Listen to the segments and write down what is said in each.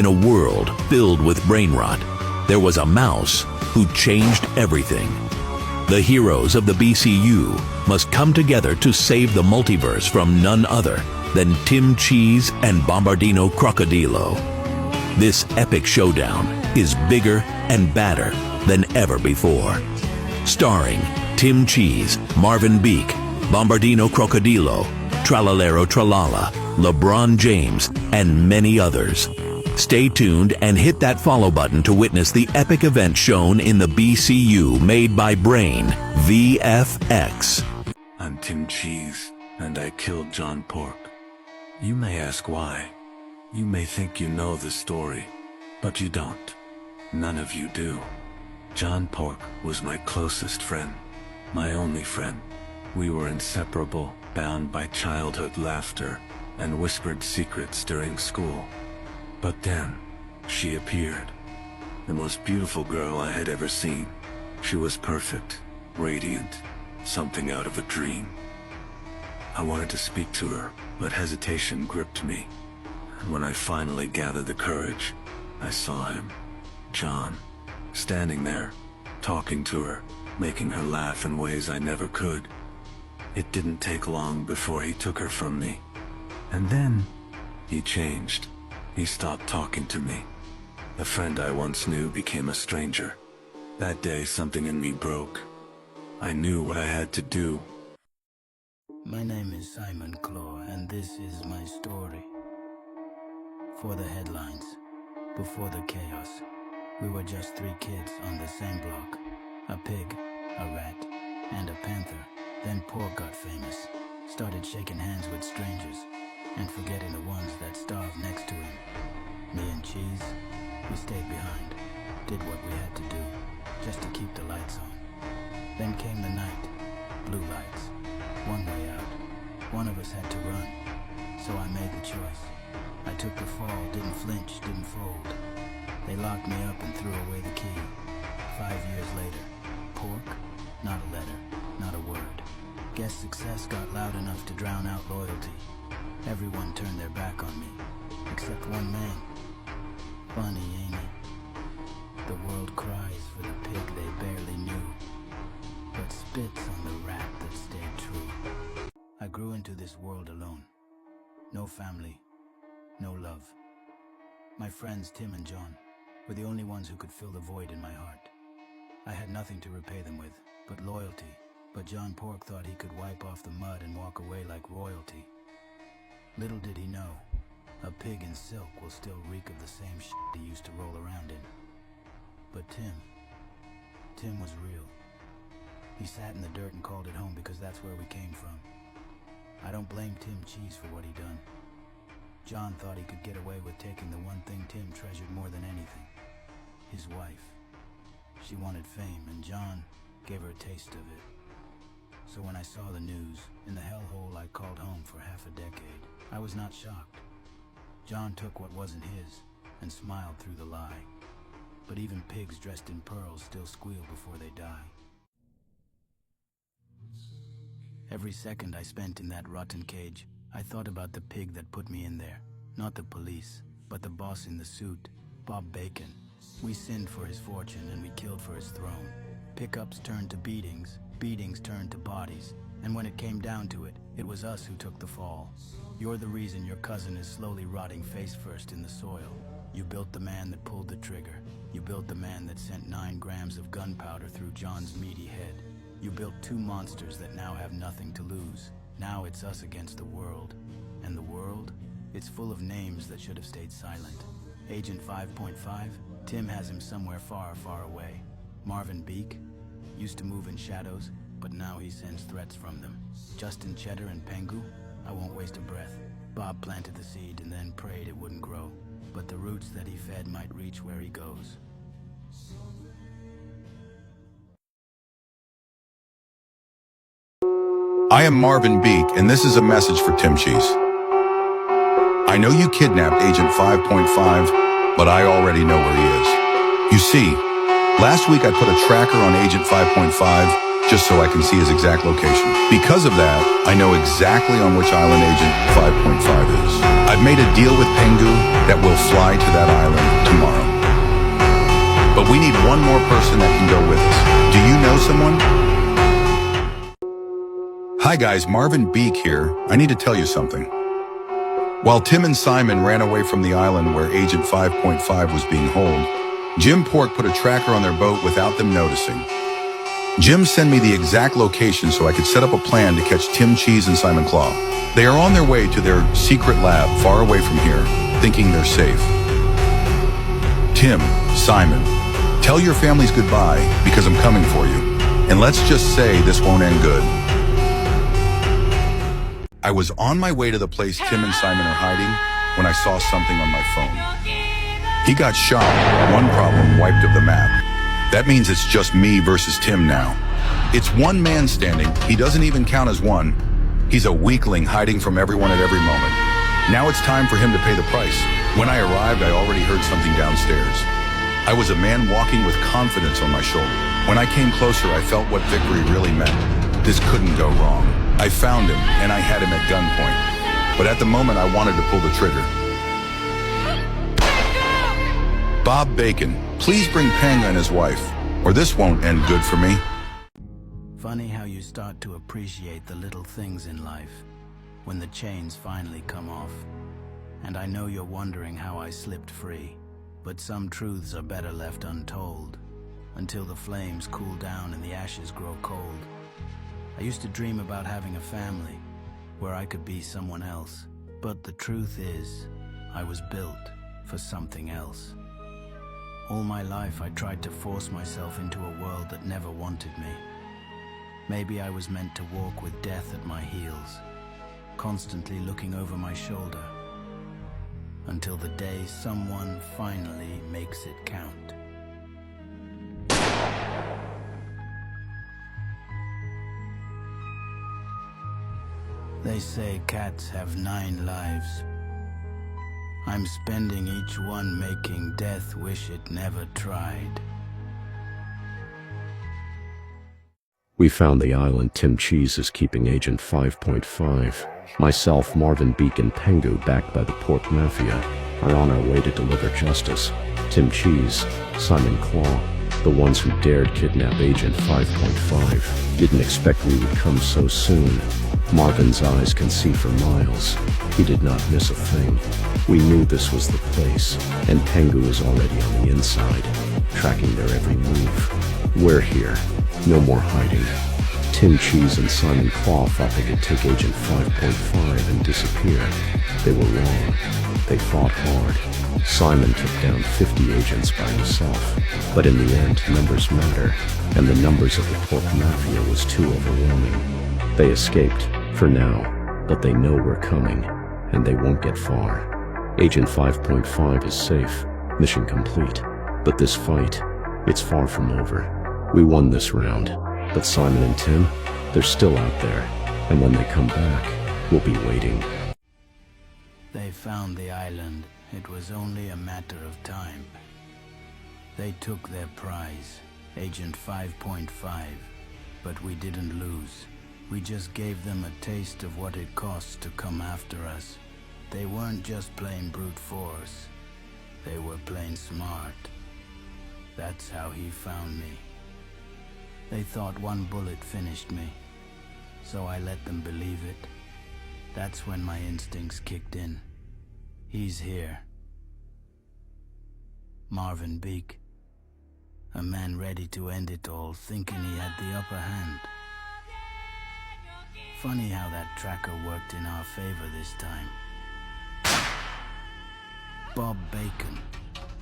In a world filled with brain rot, there was a mouse who changed everything. The heroes of the BCU must come together to save the multiverse from none other than Tim Cheese and Bombardino Crocodilo. This epic showdown is bigger and badder than ever before. Starring Tim Cheese, Marvin Beak, Bombardino Crocodilo, Tralalero Tralala, LeBron James, and many others. Stay tuned and hit that follow button to witness the epic event shown in the BCU made by Brain VFX. I'm Tim Cheese, and I killed John Pork. You may ask why. You may think you know the story, but you don't. None of you do. John Pork was my closest friend, my only friend. We were inseparable, bound by childhood laughter and whispered secrets during school. But then, she appeared. The most beautiful girl I had ever seen. She was perfect, radiant, something out of a dream. I wanted to speak to her, but hesitation gripped me. And when I finally gathered the courage, I saw him, John, standing there, talking to her, making her laugh in ways I never could. It didn't take long before he took her from me. And then, he changed. He stopped talking to me. A friend I once knew became a stranger. That day, something in me broke. I knew what I had to do. My name is Simon Claw, and this is my story. For the headlines, before the chaos, we were just 3 kids on the same block. A pig, a rat, and a panther. Then Pork got famous, started shaking hands with strangers, and forgetting the ones that starved next to him. Me and Cheese, we stayed behind, did what we had to do, just to keep the lights on. Then came the night, blue lights, one way out. One of us had to run, so I made the choice. I took the fall, didn't flinch, didn't fold. They locked me up and threw away the key. 5 years later, Pork, not a letter, not a word. Guess success got loud enough to drown out loyalty. Everyone turned their back on me, except one man. Funny, ain't it? The world cries for the pig they barely knew, but spits on the rat that stayed true. I grew into this world alone. No family, no love. My friends Tim and John were the only ones who could fill the void in my heart. I had nothing to repay them with, but loyalty. But John Pork thought he could wipe off the mud and walk away like royalty. Little did he know, a pig in silk will still reek of the same shit he used to roll around in. But Tim was real. He sat in the dirt and called it home because that's where we came from. I don't blame Tim Cheese for what he done. John thought he could get away with taking the one thing Tim treasured more than anything, his wife. She wanted fame, and John gave her a taste of it. So when I saw the news, in the hellhole I called home for half a decade, I was not shocked. John took what wasn't his and smiled through the lie. But even pigs dressed in pearls still squeal before they die. Every second I spent in that rotten cage, I thought about the pig that put me in there. Not the police, but the boss in the suit, Bob Bacon. We sinned for his fortune and we killed for his throne. Pickups turned to beatings, beatings turned to bodies, and when it came down to it, it was us who took the fall. You're the reason your cousin is slowly rotting face first in the soil. You built the man that pulled the trigger. You built the man that sent 9 grams of gunpowder through John's meaty head. You built 2 monsters that now have nothing to lose. Now it's us against the world. And the world? It's full of names that should have stayed silent. Agent 5.5, Tim has him somewhere far, far away. Marvin Beak, used to move in shadows, but now he sends threats from them. Justin Cheddar and Pengu, I won't waste a breath. Bob planted the seed and then prayed it wouldn't grow, but the roots that he fed might reach where he goes. I am Marvin Beak, and this is a message for Tim Cheese. I know you kidnapped Agent 5.5, but I already know where he is. You see, last week I put a tracker on Agent 5.5 just so I can see his exact location. Because of that, I know exactly on which island Agent 5.5 is. I've made a deal with Pengu that will fly to that island tomorrow. But we need one more person that can go with us. Do you know someone? Hi guys, Marvin Beak here. I need to tell you something. While Tim and Simon ran away from the island where Agent 5.5 was being holed, Jim Pork put a tracker on their boat without them noticing. Jim sent me the exact location so I could set up a plan to catch Tim Cheese and Simon Claw. They are on their way to their secret lab far away from here, thinking they're safe. Tim, Simon, tell your families goodbye because I'm coming for you. And let's just say this won't end good. I was on my way to the place Tim and Simon are hiding when I saw something on my phone. He got shot, one problem wiped of the map. That means it's just me versus Tim now. It's one man standing, he doesn't even count as one. He's a weakling hiding from everyone at every moment. Now it's time for him to pay the price. When I arrived, I already heard something downstairs. I was a man walking with confidence on my shoulder. When I came closer, I felt what victory really meant. This couldn't go wrong. I found him, and I had him at gunpoint. But at the moment, I wanted to pull the trigger. Bob Bacon, please bring Panga and his wife, or this won't end good for me. Funny how you start to appreciate the little things in life when the chains finally come off. And I know you're wondering how I slipped free, but some truths are better left untold until the flames cool down and the ashes grow cold. I used to dream about having a family where I could be someone else, but the truth is, I was built for something else. All my life I tried to force myself into a world that never wanted me. Maybe I was meant to walk with death at my heels, constantly looking over my shoulder, until the day someone finally makes it count. They say cats have 9 lives. I'm spending each one making death wish it never tried. We found the island Tim Cheese is keeping Agent 5.5. Myself, Marvin Beak, and Pengu, backed by the Pork Mafia, are on our way to deliver justice. Tim Cheese, Simon Claw, the ones who dared kidnap Agent 5.5, didn't expect we would come so soon. Marvin's eyes can see for miles. He did not miss a thing. We knew this was the place, and Pengu is already on the inside, tracking their every move. We're here. No more hiding. Tim Cheese and Simon Claw thought they could take Agent 5.5 and disappear. They were wrong. They fought hard. Simon took down 50 agents by himself. But in the end, numbers matter, and the numbers of the Pork Mafia was too overwhelming. They escaped, for now, but they know we're coming, and they won't get far. Agent 5.5 is safe, mission complete. But this fight, it's far from over. We won this round, but Simon and Tim, they're still out there, and when they come back, we'll be waiting. They found the island. It was only a matter of time. They took their prize, Agent 5.5, but we didn't lose. We just gave them a taste of what it costs to come after us. They weren't just playing brute force. They were playing smart. That's how he found me. They thought one bullet finished me, so I let them believe it. That's when my instincts kicked in. He's here. Marvin Beak. A man ready to end it all, thinking he had the upper hand. Funny how that tracker worked in our favor this time. Bob Bacon,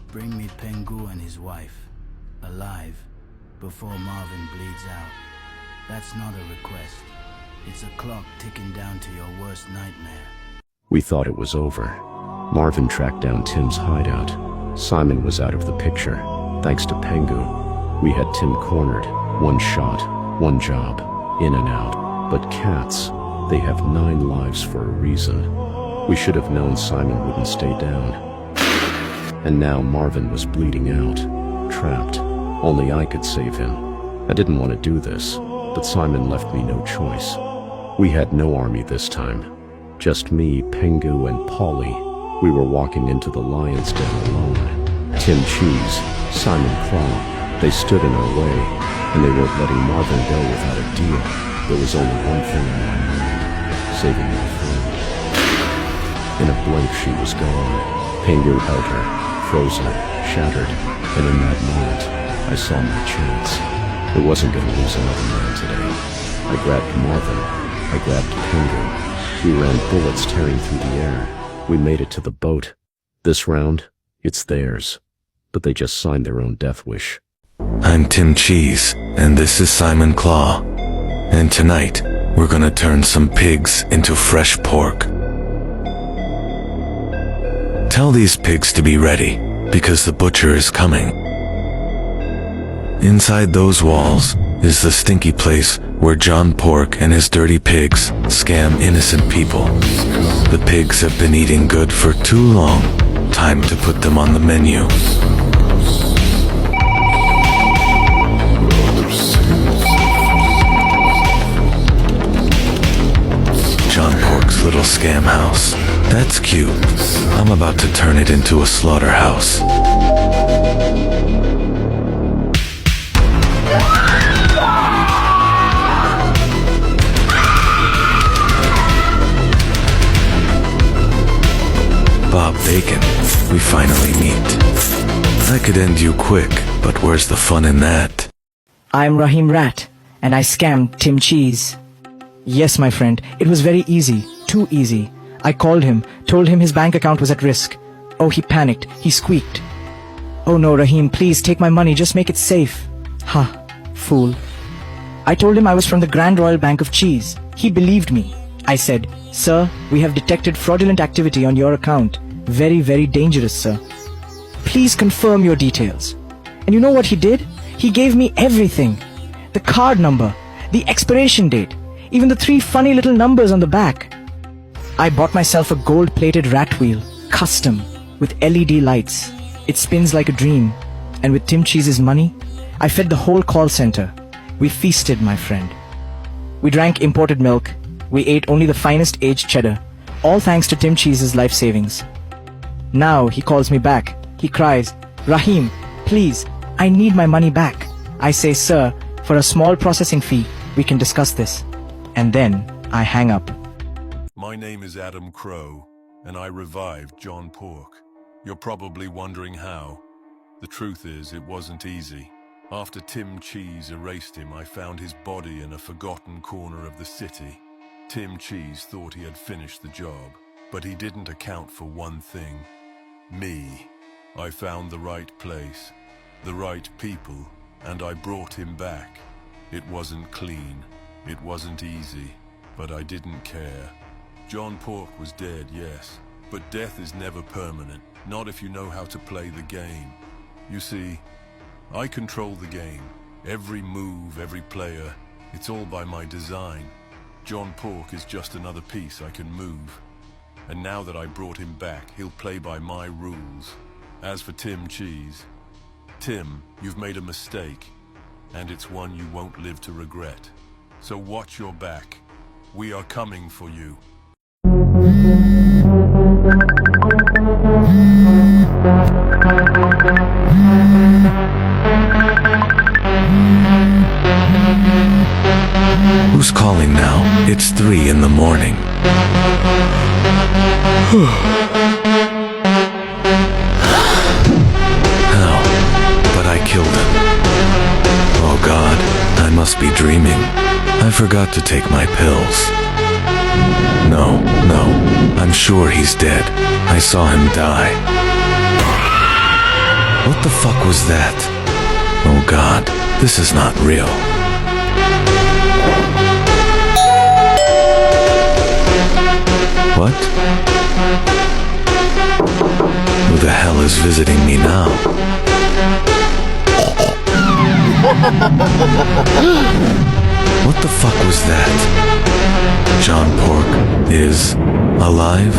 bring me Pengu and his wife, alive, before Marvin bleeds out. That's not a request. It's a clock ticking down to your worst nightmare. We thought it was over. Marvin tracked down Tim's hideout. Simon was out of the picture. Thanks to Pengu, we had Tim cornered. One shot, one job, in and out. But cats, they have 9 lives for a reason. We should have known Simon wouldn't stay down. And now Marvin was bleeding out, trapped. Only I could save him. I didn't want to do this, but Simon left me no choice. We had no army this time. Just me, Pengu, and Polly. We were walking into the lion's den alone. Tim Cheese, Simon Claw, they stood in our way, and they weren't letting Marvin go without a deal. There was only one thing in my mind: saving my friend. In a blink, she was gone. Pengu held her, frozen, shattered, and in that moment, I saw my chance. I wasn't going to lose another man today. I grabbed Marvin. I grabbed Pengu. We ran bullets tearing through the air. We made it to the boat. This round, it's theirs. But they just signed their own death wish. I'm Tim Cheese, and this is Simon Claw. And tonight, we're gonna turn some pigs into fresh pork. Tell these pigs to be ready, because the butcher is coming. Inside those walls is the stinky place where John Pork and his dirty pigs scam innocent people. The pigs have been eating good for too long. Time to put them on the menu. John Pork's little scam house. That's cute. I'm about to turn it into a slaughterhouse. Bob Bacon, we finally meet. I could end you quick, but where's the fun in that? I'm Rahim Rat, and I scammed Tim Cheese. Yes, my friend, it was very easy, too easy. I called him, told him his bank account was at risk. Oh, he panicked, he squeaked. Oh no, Rahim, please take my money, just make it safe. Ha, fool. I told him I was from the Grand Royal Bank of Cheese. He believed me. I said, "Sir, we have detected fraudulent activity on your account. Very, very dangerous, sir. Please confirm your details." And you know what he did? He gave me everything. The card number, the expiration date, even the 3 funny little numbers on the back. I bought myself a gold-plated rat wheel, custom, with LED lights. It spins like a dream. And with Tim Cheese's money, I fed the whole call center. We feasted, my friend. We drank imported milk. We ate only the finest aged cheddar, all thanks to Tim Cheese's life savings. Now he calls me back. He cries, "Rahim, please, I need my money back." I say, "Sir, for a small processing fee, we can discuss this." And then I hang up. My name is Adam Crow, and I revived John Pork. You're probably wondering how. The truth is, it wasn't easy. After Tim Cheese erased him, I found his body in a forgotten corner of the city. Tim Cheese thought he had finished the job, but he didn't account for one thing: me. I found the right place, the right people, and I brought him back. It wasn't clean, it wasn't easy, but I didn't care. John Pork was dead, yes, but death is never permanent, not if you know how to play the game. You see, I control the game. Every move, every player, it's all by my design. John Pork is just another piece I can move. And now that I brought him back, he'll play by my rules. As for Tim Cheese, Tim, you've made a mistake, and it's one you won't live to regret. So watch your back. We are coming for you. Who's calling now? It's 3 in the morning. How? But I killed him. Oh God, I must be dreaming. I forgot to take my pills. No, I'm sure he's dead. I saw him die. What the fuck was that? Oh God, this is not real. What? Who the hell is visiting me now? What the fuck was that? John Pork is alive?